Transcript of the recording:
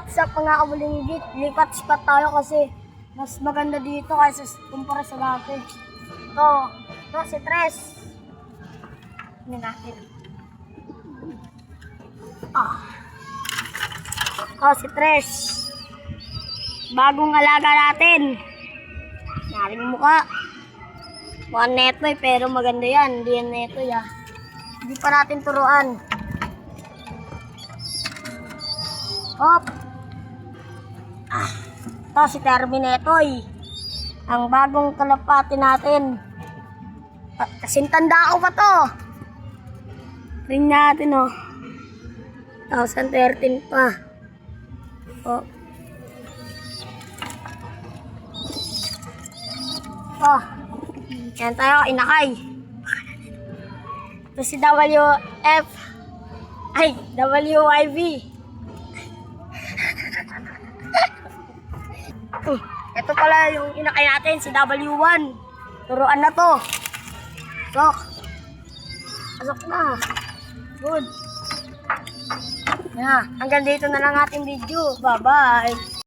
What's up mga kabulinggit? Lipat-sipat tayo kasi mas maganda dito kaysa kumpara sa dati. Ito si Tres. Hindi natin. Si Tres. Bagong alaga natin. Naring mukha. Mukhang netoy pero maganda yan. Hindi yan netoy ah. Hindi pa natin turuan. Hop! Ito si Terminetoy. Ang bagong kalapati natin. Kasing tanda ko pa to. Ring natin oh. 2013 pa. Oh. Yan tayo, inakay. Ito si WF. Ay, WIV. Ito pala yung inakay natin, si W1. Turuan na to. Pasok na. Good. Hanggang dito na lang ating video. Bye-bye.